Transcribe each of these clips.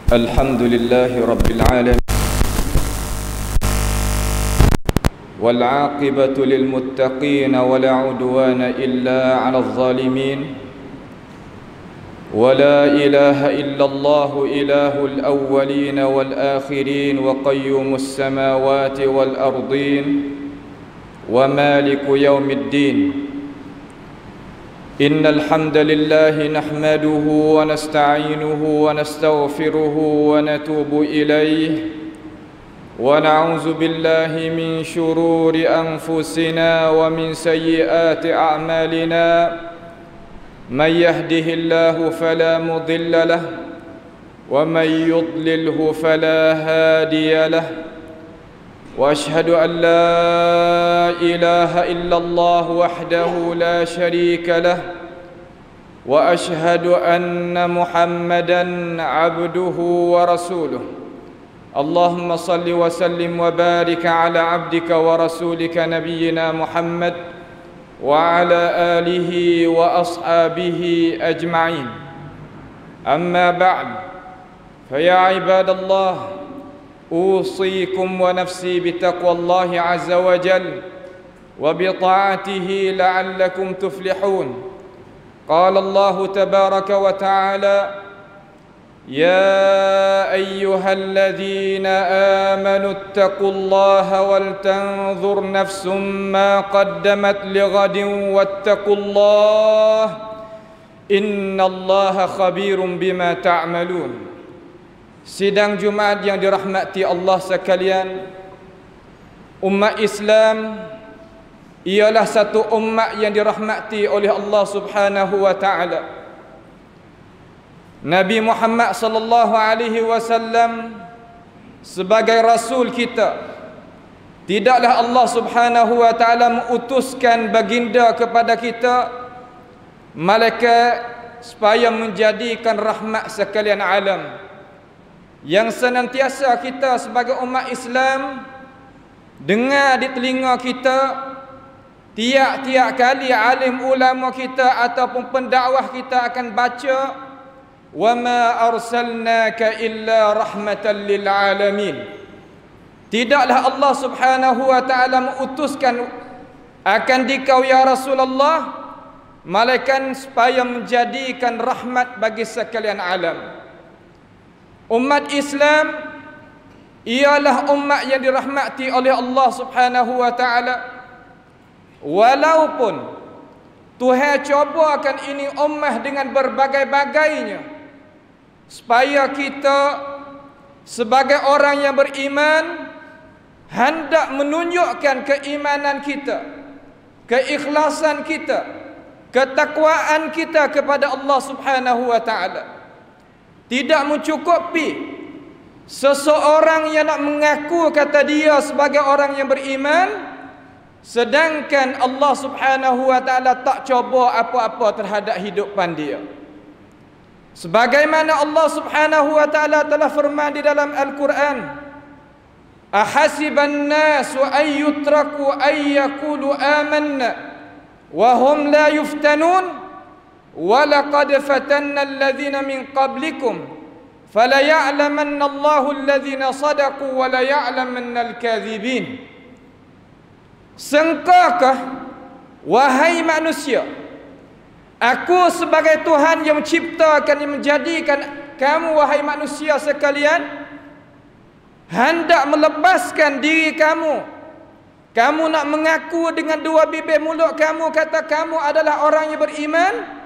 الحمد لله رب العالمين والعاقبة للمتقين ولا عدوان إلا على الظالمين ولا إله إلا الله إله الأولين والآخرين وقيوم السماوات والأرضين ومالك يوم الدين إن الحمد لله نحمده ونستعينه ونستغفره ونتوب إليه ونعوذ بالله من شرور أنفسنا ومن سيئات أعمالنا من يهده الله فلا مضل له ومن يضلله فلا هادي له وأشهد أن لا إله إلا الله وحده لا شريك له وأشهد أن محمدًا عبده ورسوله اللهم صل وسلم وبارك على عبدك ورسولك نبينا محمد وعلى آله وأصحابه أجمعين أما بعد فيا عباد الله أوصيكم ونفسي بتقوى الله عز وجل وبطاعته لعلكم تفلحون قال الله تبارك وتعالى يا أيها الذين آمنوا اتقوا الله ولتنظر نفس ما قدمت لغد واتقوا الله إن الله خبير بما تعملون. Sidang Jumaat yang dirahmati Allah sekalian, umat Islam ialah satu umat yang dirahmati oleh Allah Subhanahu wa taala. Nabi Muhammad sallallahu alaihi wasallam sebagai rasul kita, tidaklah Allah Subhanahu wa taala mengutuskan baginda kepada kita malaikat supaya menjadikan rahmat sekalian alam. Yang senantiasa kita sebagai umat Islam dengar di telinga kita tiap-tiap kali alim ulama kita ataupun pendakwah kita akan baca wa ma arsalnaka illa rahmatan lil alamin. Tidaklah Allah Subhanahu wa taala mengutuskan akan dikau ya Rasulullah malaikat supaya menjadikan rahmat bagi sekalian alam. Umat Islam ialah umat yang dirahmati oleh Allah Subhanahu wa taala. Walaupun Tuhan cobakan ini ummah dengan berbagai-bagainya supaya kita sebagai orang yang beriman hendak menunjukkan keimanan kita, keikhlasan kita, ketakwaan kita kepada Allah Subhanahu wa taala. Tidak mencukupi seseorang yang nak mengaku kata dia sebagai orang yang beriman sedangkan Allah Subhanahu wa taala tak coba apa-apa terhadap hidupan dia. Sebagaimana Allah Subhanahu wa taala telah firman di dalam Al-Quran, ahasiban nasu ay yutraku ay yaqulu amanna wa hum la yuftanun وَلَقَدْ فَتَنَّا الَّذِينَ مِنْ قَبْلِكُمْ فَلَيَعْلَمَنَّ اللَّهُ الَّذِينَ صَدَقُوا وَلَيَعْلَمَنَّ الْكَاذِبِينَ. Sangkakah wahai manusia, aku sebagai Tuhan yang menciptakan, yang menjadikan kamu wahai manusia sekalian hendak melepaskan diri kamu. Kamu nak mengaku dengan dua bibir mulut kamu kata kamu adalah orang yang beriman,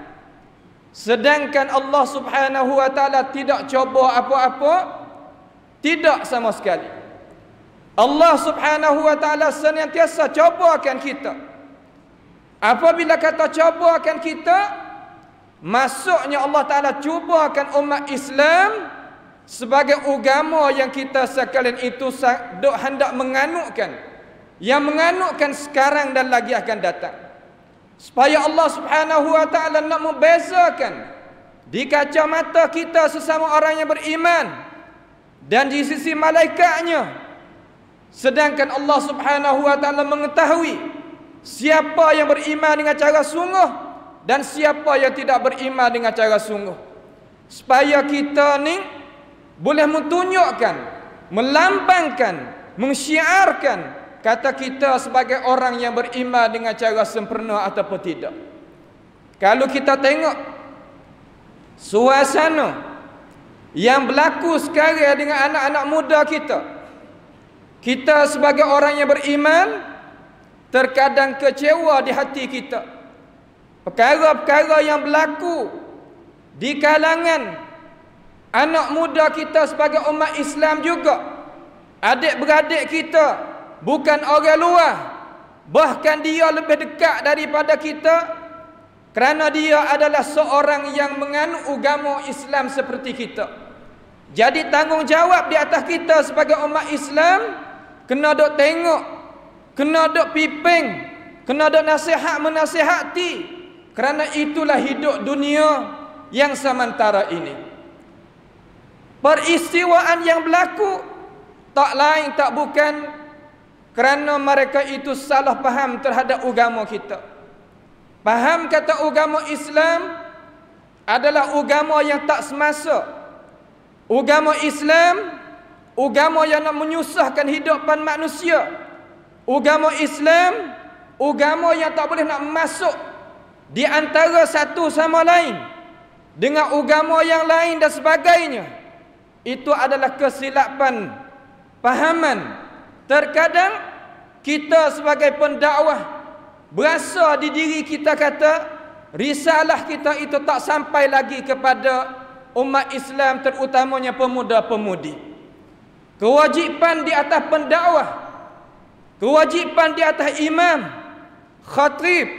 sedangkan Allah Subhanahu wa taala tidak coba apa-apa, tidak sama sekali. Allah Subhanahu wa taala senantiasa cobakan kita. Apabila kata cobakan kita, maksudnya Allah taala cubakan umat Islam sebagai agama yang kita sekalian itu hendak menganutkan, yang menganutkan sekarang dan lagi akan datang. Supaya Allah Subhanahu wa taala nak membezakan di kacamata kita sesama orang yang beriman dan di sisi malaikatnya. Sedangkan Allah Subhanahu wa taala mengetahui siapa yang beriman dengan cara sungguh dan siapa yang tidak beriman dengan cara sungguh. Supaya kita ni boleh menunjukkan, melambangkan, mensyiarkan kata kita sebagai orang yang beriman dengan cara sempurna ataupun tidak. Kalau kita tengok suasana yang berlaku sekarang dengan anak-anak muda kita, kita sebagai orang yang beriman terkadang kecewa di hati kita. Perkara-perkara yang berlaku di kalangan anak muda kita sebagai umat Islam juga, adik-beradik kita bukan orang luar, bahkan dia lebih dekat daripada kita, kerana dia adalah seorang yang menganut agama Islam seperti kita. Jadi tanggungjawab di atas kita sebagai umat Islam, kena dok tengok, kena dok piping, kena dok nasihat menasihati, kerana itulah hidup dunia yang sementara ini. Peristiwaan yang berlaku tak lain tak bukan kerana mereka itu salah faham terhadap agama kita. Faham kata agama Islam adalah agama yang tak semasa. Agama Islam, agama yang nak menyusahkan hidupan manusia. Agama Islam, agama yang tak boleh nak masuk di antara satu sama lain dengan agama yang lain dan sebagainya. Itu adalah kesilapan fahaman. Terkadang kita sebagai pendakwah berasa di diri kita kata risalah kita itu tak sampai lagi kepada umat Islam, terutamanya pemuda-pemudi. Kewajipan di atas pendakwah, kewajipan di atas imam, khatib,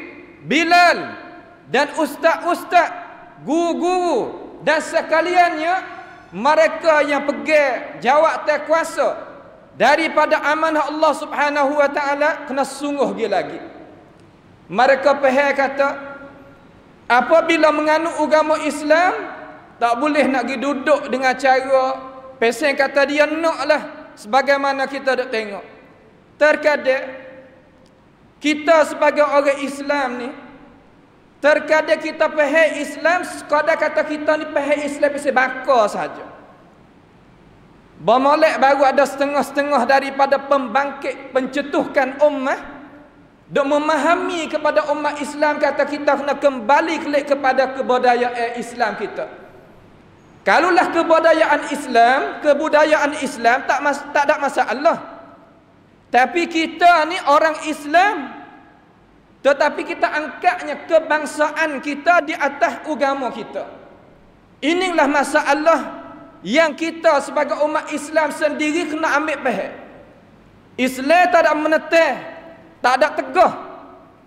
bilal dan ustaz-ustaz, guru-guru dan sekaliannya, mereka yang pegang jawatan kuasa daripada amanah Allah Subhanahu wa taala, kena sungguh dia lagi. Mereka faham kata apabila menganut agama Islam tak boleh nak pergi duduk dengan cara pesen kata dia naklah sebagaimana kita dak tengok. Terkadang kita sebagai orang Islam ni, terkadang kita faham Islam sekadar kata kita ni faham Islam pasal bakar saja. Bermolek baru ada setengah-setengah daripada pembangkit pencetuhkan ummah dok memahami kepada umat Islam kata kita kena kembali kepada kebudayaan Islam kita. Kalaulah kebudayaan Islam tak ada masalah. Tapi kita ni orang Islam, tetapi kita angkatnya kebangsaan kita di atas agama kita. Inilah masalah yang kita sebagai umat Islam sendiri kena ambil faham. Islam tak ada meneteh, tak ada tegah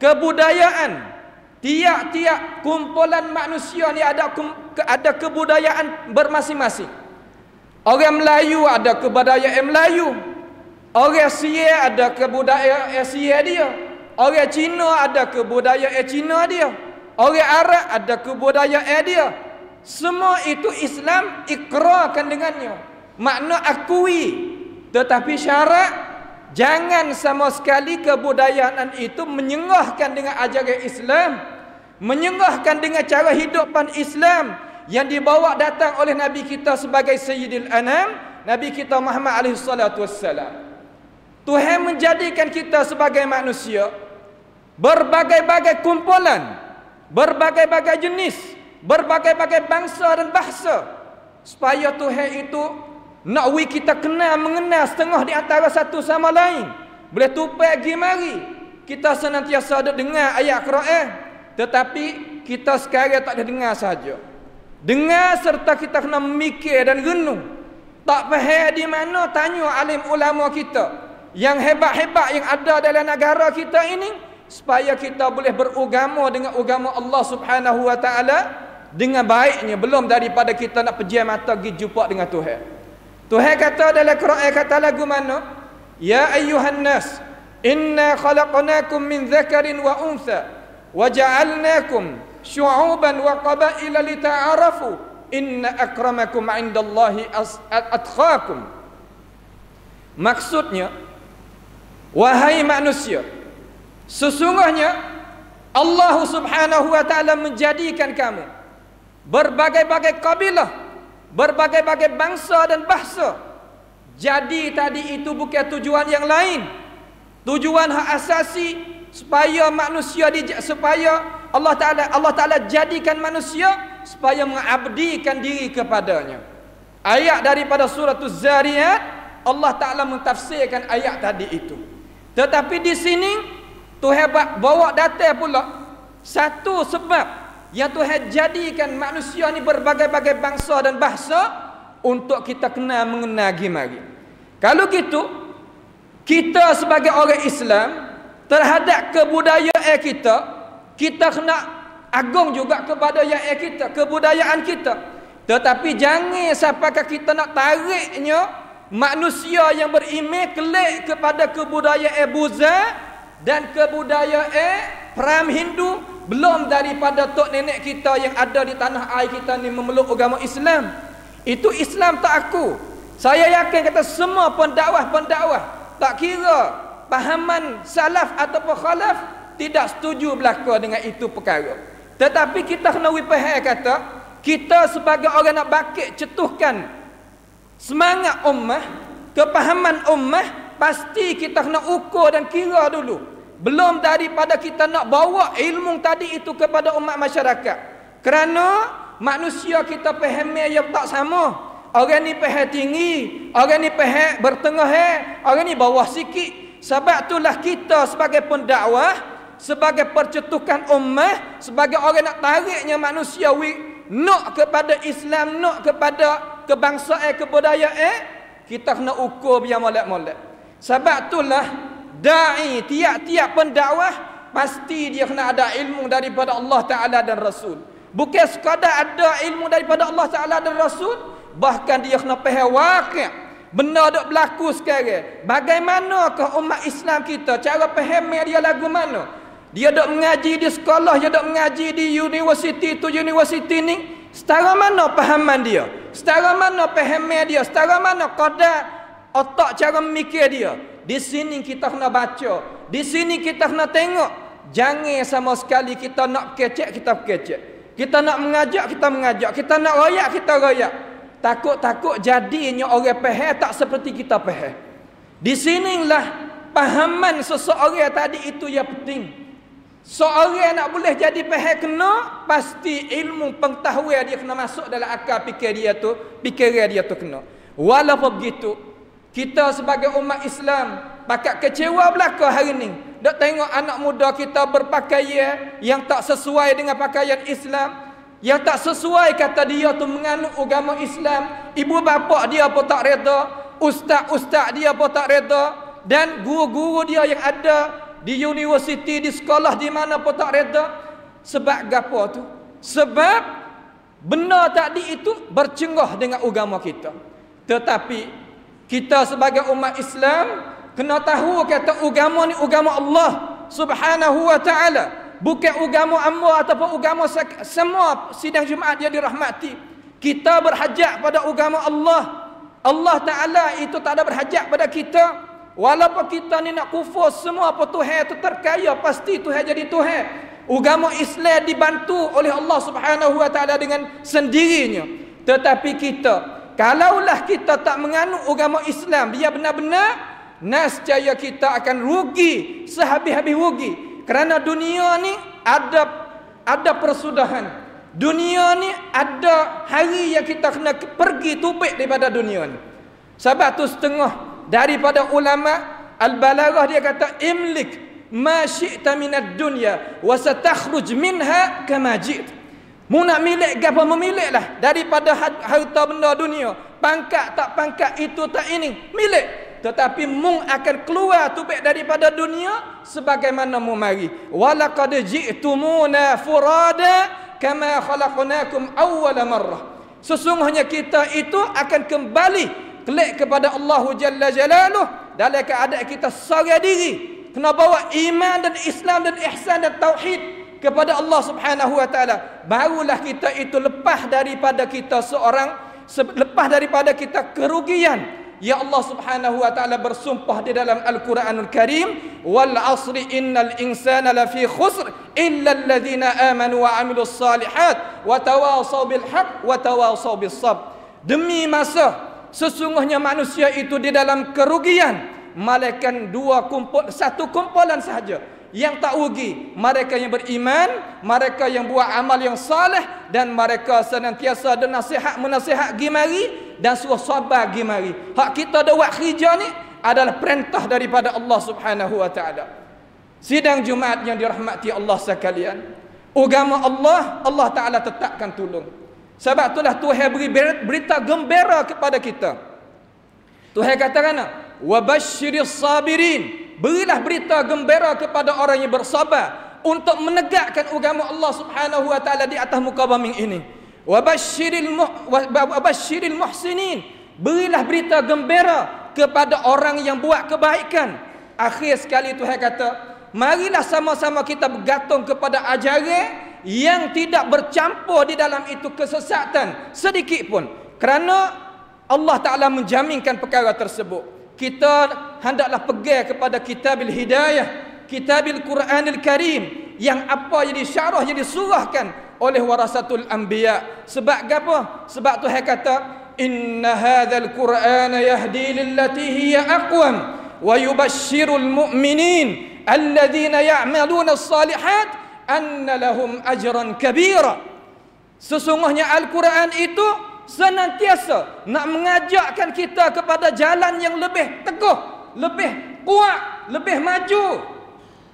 kebudayaan. Tiap-tiap kumpulan manusia ni ada kebudayaan bermasing-masing. Orang Melayu ada kebudayaan Melayu, orang Sia ada kebudayaan Sia dia, orang Cina ada kebudayaan Cina dia, orang Arab ada kebudayaan dia. Semua itu Islam ikrarkan dengannya, makna akui. Tetapi syarat jangan sama sekali kebudayaan itu menyengahkan dengan ajaran Islam, menyengahkan dengan cara hidupan Islam yang dibawa datang oleh Nabi kita sebagai Sayyidil Anam, Nabi kita Muhammad alaihi salatu wassalam. Tuhan menjadikan kita sebagai manusia berbagai-bagai kumpulan, berbagai-bagai jenis, berbagai-bagai bangsa dan bahasa, supaya Tuhan itu nak kita kenal mengenal setengah di antara satu sama lain. Boleh tupai pergi mari kita senantiasa ada dengar ayat Quran, tetapi kita sekarang tak ada dengar saja. Dengar serta kita kena memikir dan renung. Tak faham di mana, tanya alim ulama kita yang hebat-hebat yang ada dalam negara kita ini, supaya kita boleh beragama dengan agama Allah Subhanahu wa taala dengan baiknya, belum daripada kita nak pejam mata pergi jumpa dengan Tuhan. Tuhan kata dalam Quran, kata lagu mana? Ya ayyuhan nas, inna khalaqnakum min dzakarin wa untha wa ja'alnakum syu'uban wa qabaila lita'arafu inna akramakum 'indallahi atqakum. Maksudnya, wahai manusia, sesungguhnya Allah Subhanahu wa taala menjadikan kamu berbagai-bagai kabilah, berbagai-bagai bangsa dan bahasa. Jadi tadi itu bukan tujuan yang lain. Tujuan hak asasi supaya manusia supaya Allah Taala jadikan manusia supaya mengabdikan diri kepadanya. Ayat daripada surah Az-Zariyat, Allah Taala mentafsirkan ayat tadi itu. Tetapi di sini Tuhan bawa data pula satu sebab yang Tuhan jadikan manusia ni berbagai-bagai bangsa dan bahasa untuk kita kena mengenagi mari. Kalau gitu, kita sebagai orang Islam terhadap kebudayaan kita kena agung juga kepada kebudayaan kita. Tetapi jangan sampai kita nak tariknya manusia yang beriman kelik kepada kebudayaan Buddha dan kebudayaan Pram Hindu, belum daripada tok nenek kita yang ada di tanah air kita ni memeluk agama Islam. Itu Islam tak aku. Saya yakin kata semua pendakwah tak kira pahaman salaf ataupun khalaf tidak setuju belaka dengan itu perkara. Tetapi kita kena faham kata kita sebagai orang nak bakit cetuhkan semangat ummah, kepahaman ummah, pasti kita kena ukur dan kira dulu. Belum daripada kita nak bawa ilmu tadi itu kepada umat masyarakat. Kerana manusia kita faham yang tak sama. Orang ni faham tinggi, orang ni faham bertengah, orang ni bawah sikit. Sebab itulah kita sebagai pendakwah, sebagai percetukan ummah, sebagai orang nak tariknya manusia nak kepada Islam, nak kepada kebangsaan, kebudayaan, kita kena ukur biar molek-molek. Sebab itulah da'i, tiap-tiap pendakwah pasti dia kena ada ilmu daripada Allah Ta'ala dan Rasul. Bukan sekadar ada ilmu daripada Allah Ta'ala dan Rasul, bahkan dia kena faham waqi', benda dok berlaku sekarang. Bagaimanakah umat Islam kita cara faham dia lagu mana? Dia dok mengaji di sekolah, dia dok mengaji di universiti tu universiti ni, setara mana pahaman dia? Setara mana faham dia? Setara mana qadar otak cara memikir dia? Di sini kita kena baca, di sini kita kena tengok. Jangan sama sekali kita nak kecek, kita kecek. Kita nak mengajak, kita mengajak. Kita nak royak, kita royak. Takut-takut jadinya orang faham tak seperti kita faham. Di sinilah pahaman seseorang tadi itu yang penting. Seorang nak boleh jadi faham kena, pasti ilmu pengetahuan dia kena masuk dalam akal fikiran dia tu kena. Walaupun begitu, kita sebagai umat Islam pakat kecewa belaka hari ni. Dok tengok anak muda kita berpakaian yang tak sesuai dengan pakaian Islam, yang tak sesuai kata dia tu menganut agama Islam. Ibu bapa dia pun tak reda, ustaz-ustaz dia pun tak reda, dan guru-guru dia yang ada di universiti, di sekolah di mana pun tak reda. Sebab gapo tu? Sebab benda tadi itu bercenggah dengan agama kita. Tetapi kita sebagai umat Islam kena tahu kata agama ni agama Allah Subhanahu wa taala. Bukan agama amma ataupun agama semua sidang Jumaat dia dirahmati. Kita berhajat pada agama Allah. Allah Ta'ala itu tak ada berhajat pada kita. Walaupun kita ni nak kufur semua apa Tuhan itu terkaya, pasti Tuhan jadi Tuhan. Agama Islam dibantu oleh Allah Subhanahu wa taala dengan sendirinya. Tetapi kita, kalaulah kita tak menganut agama Islam, dia benar-benar nescaya kita akan rugi, sehabis-habis rugi. Kerana dunia ni ada persudahan. Dunia ni ada hari yang kita kena pergi tubik daripada dunia ni. Sebab tu setengah daripada ulama al-balaghah dia kata imlik ma syi'ta minad dunya wa satakhruj minha kama ji't. Mu nak milik gapo memiliklah daripada harta benda dunia. Pangkat tak pangkat itu tak ini, milik. Tetapi mu akan keluar tubik daripada dunia sebagaimana mu mari. Walaqad ji'tumuna furada kama khalaqnakum awwala marrah. Sesungguhnya kita itu akan kembali kelik kepada Allah Jalla Jalaluh dalam keadaan kita seorang diri. Kena bawa iman dan Islam dan ihsan dan tauhid kepada Allah Subhanahu wa taala. Barulah kita itu lepas daripada kita lepas daripada kita kerugian. Ya Allah Subhanahu wa taala bersumpah di dalam Al-Quranul Karim, wal 'asri innal insana lafi khusr illa alladhina amanu wa 'amilus salihat wa tawasaw bil haqq wa tawasaw bis sabr. demi masa. Sesungguhnya manusia itu di dalam kerugian, melainkan satu kumpulan sahaja yang tak rugi, mereka yang beriman, mereka yang buat amal yang saleh, dan mereka senantiasa ada menasihat gimari dan suruh sabar gimari. Hak kita ada buat kerja ni adalah perintah daripada Allah Subhanahu wa taala. Sidang Jumaat yang dirahmati Allah sekalian, agama Allah taala tetapkan tolong. Sebab itulah Tuhan beri berita gembira kepada kita. Tuhan katakan, wa basyiris sabirin, berilah berita gembira kepada orang yang bersabar untuk menegakkan agama Allah Subhanahu wa taala di atas muka bumi ini. Wa basyiril muhsinin, berilah berita gembira kepada orang yang buat kebaikan. Akhir sekali Tuhan kata, marilah sama-sama kita bergantung kepada ajaran yang tidak bercampur di dalam itu kesesatan sedikit pun. Kerana Allah Ta'ala menjaminkan perkara tersebut. Kita hendaklah pegang kepada kitabil hidayah, kitabil Quranil Karim, yang apa yang disyarah, yang disurahkan oleh warasatul anbiya. Sebab apa? Sebab Tuhan kata, inna hadzal Qur'ana yahdi lillati hiya aqwam wa yubashshirul mu'minin alladzina ya'maluna as-salihat anna lahum ajran kabira. Sesungguhnya Al-Quran itu senantiasa nak mengajakkan kita kepada jalan yang lebih teguh, lebih kuat, lebih maju.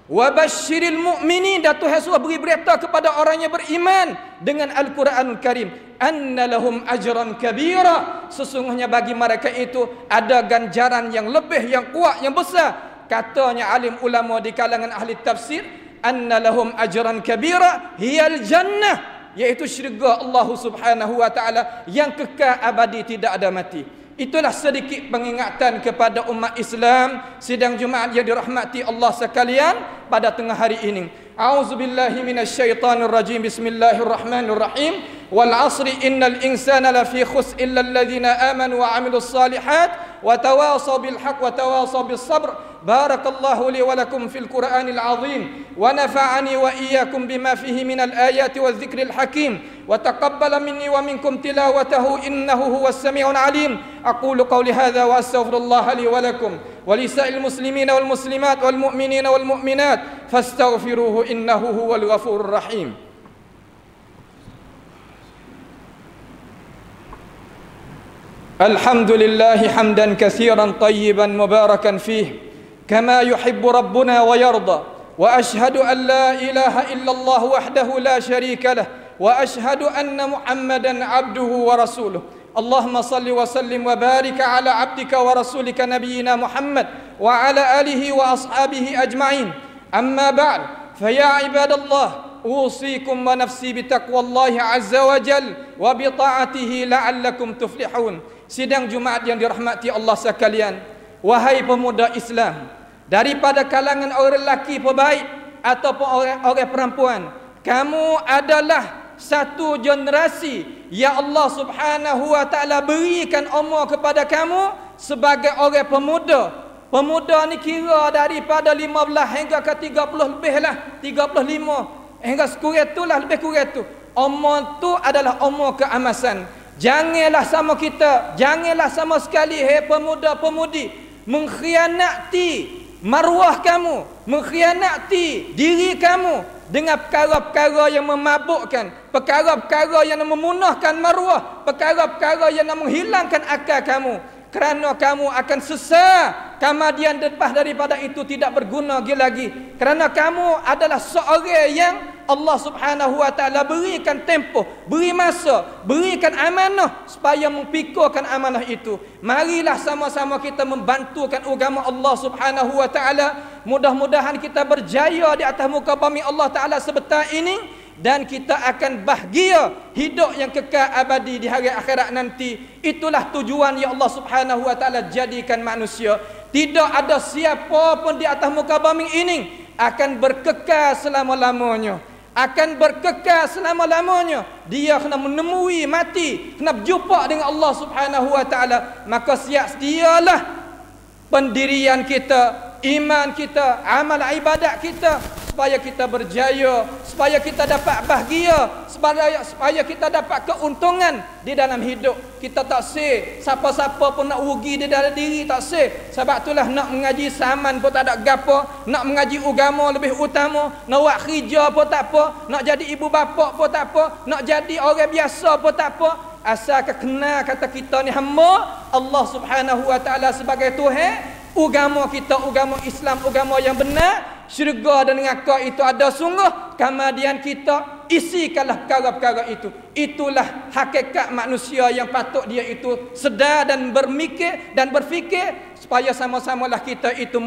Wa basyiril mu'minin, dan Tuhan suruh beri berita kepada orang yang beriman dengan Al-Quranul Karim, anna lahum ajran kabira, sesungguhnya bagi mereka itu ada ganjaran yang lebih, yang kuat, yang besar. Katanya alim ulama di kalangan ahli tafsir, anna lahum ajran kabira hiyal jannah, yaitu syurga Allah Subhanahu wa taala yang kekal abadi, tidak ada mati. Itulah sedikit pengingatan kepada umat Islam sidang Jumaat yang dirahmati Allah sekalian pada tengah hari ini. A'udzubillahi minasyaitonir rajim. Bismillahirrahmanirrahim. Wal 'asri innal insana lafi khusr illa alladhina amanu wa 'amilus salihat wa tawasaw bil haqq wa tawasaw bis sabr. Barakallahu li wa lakum fil Qur'anil 'azim wa nafa'ani wa iyyakum bima fihi minal ayati wadh-dhikril hakim wa taqabbala minni wa minkum tilawatahu innahu huwas sami'ul 'alim. Aqulu qawli hadha wa astaghfirullaha li wa lakum wa lisa'il muslimina wal muslimat wal mu'minina wal mu'minat fastaghfiruhu innahu huwal ghafurur rahim. Alhamdulillahi hamdan katsiran tayyiban mubarakan fihi kama yuhibbu rabbuna wa yarda, wa ashhadu an la ilaha illallah wahdahu la syarika lah, wa ashhadu anna Muhammadan abduhu wa rasuluh. Allahumma salli wa sallim wa barik ala abdika wa rasulika nabiyyina Muhammad wa ala alihi wa ashabihi ajma'in. Amma ba'd, fa ya ibadallah, usikum wa nafsi bi taqwallahi azza wa jal wa bi ta'atihi la'allakum tuflihun. Sidang Jumaat yang dirahmati Allah sekalian, wahai pemuda Islam, daripada kalangan orang lelaki pebaik ataupun orang perempuan, kamu adalah satu generasi yang Allah Subhanahu wa taala berikan umur kepada kamu sebagai orang pemuda. Pemuda ni kira daripada 15 hingga ke 30 lebih lah, 35 hingga sekurang itulah, lebih kurang tu. Umur tu adalah umur keemasan. Janganlah sama kita, janganlah sama sekali pemuda-pemudi mengkhianati maruah kamu, mengkhianati diri kamu dengan perkara-perkara yang memabukkan, perkara-perkara yang memunahkan maruah, perkara-perkara yang menghilangkan akal kamu. Kerana kamu akan sesat, kemudian lepas daripada itu tidak berguna lagi. Kerana kamu adalah seorang yang Allah Subhanahu wa taala berikan tempoh, beri masa, berikan amanah supaya mempikulkan amanah itu. Marilah sama-sama kita membantukan agama Allah Subhanahu wa taala. Mudah-mudahan kita berjaya di atas muka bumi Allah taala sebentar ini, dan kita akan bahagia hidup yang kekal abadi di hari akhirat nanti. Itulah tujuan yang Allah Subhanahu wa taala jadikan manusia. Tidak ada siapa pun di atas muka bumi ini akan berkekal selama-lamanya. Akan berkekal selama-lamanya. Dia kena menemui mati, kena berjumpa dengan Allah Subhanahu wa taala. Maka siap sedialah pendirian kita, iman kita, amal ibadat kita supaya kita berjaya, supaya kita dapat bahagia, supaya kita dapat keuntungan di dalam hidup. Kita tak seh siapa-siapa pun nak rugi di dalam diri, tak seh. Sebab itulah nak mengaji saman pun tak ada gapo, nak mengaji agama lebih utama, nak buat kerja pun tak apa, nak jadi ibu bapa pun tak apa, nak jadi orang biasa pun tak apa. Asalkan kenal kata kita ni hamba Allah Subhanahu wa taala sebagai Tuhan, agama kita agama Islam, agama yang benar, syurga dan neraka itu ada sungguh, kemudian kita isikanlah perkara-perkara itu. Itulah hakikat manusia yang patut dia itu sedar dan bermikir dan berfikir, supaya sama-samalah kita itu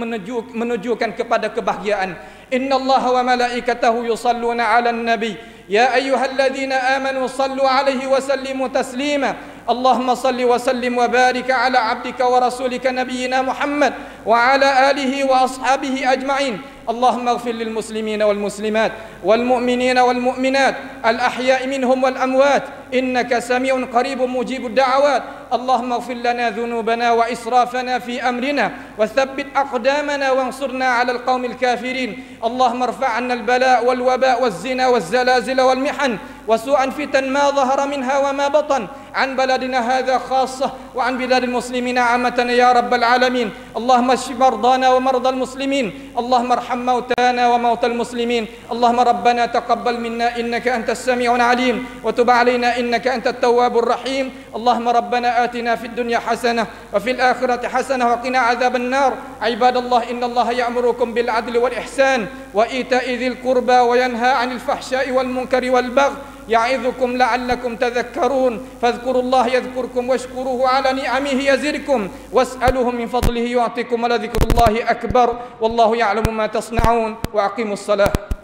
menujukan kepada kebahagiaan. Innallaha wa malaikatahu yusalluna 'alan nabi ya ayyuhalladzina amanu sallu 'alaihi wa sallimu taslima. Allahumma salli wa sallim wa barik ala 'abdika wa rasulika nabiyyina Muhammad wa ala alihi wa ashabihi ajma'in. اللهم اغفر للمسلمين والمسلمات والمؤمنين والمؤمنات الأحياء منهم والأموات إنك سميع قريب مجيب الدعوات. اللهم اغفر لنا ذنوبنا وإسرافنا في أمرنا وثبت أقدامنا وانصرنا على القوم الكافرين. اللهم ارفع عنا البلاء والوباء والزنا والزلازل والمحن وسوء فتن ما ظهر منها وما بطن عن بلدنا هذا خاصة وعن بلاد المسلمين عامة يا رب العالمين. اللهم اشف مرضانا ومرضى المسلمين. اللهم ارحم موتانا وموتى المسلمين. اللهم ربنا تقبل منا إنك أنت السميع العليم وتب علينا إنك أنت التواب الرحيم. اللهم ربنا آتنا في الدنيا حسنة وفي الآخرة حسنة وقنا عذاب النار. عباد الله إن الله يأمركم بالعدل والإحسان وإيتاء ذي القربى وينهى عن الفحشاء والمنكر والبغي يعظكم لعلكم تذكرون. فاذكروا الله يذكركم واشكروه على نعمه يزدكم واسألوه من فضله يعطيكم ولذكر الله أكبر والله يعلم ما تصنعون. وأقيموا الصلاة.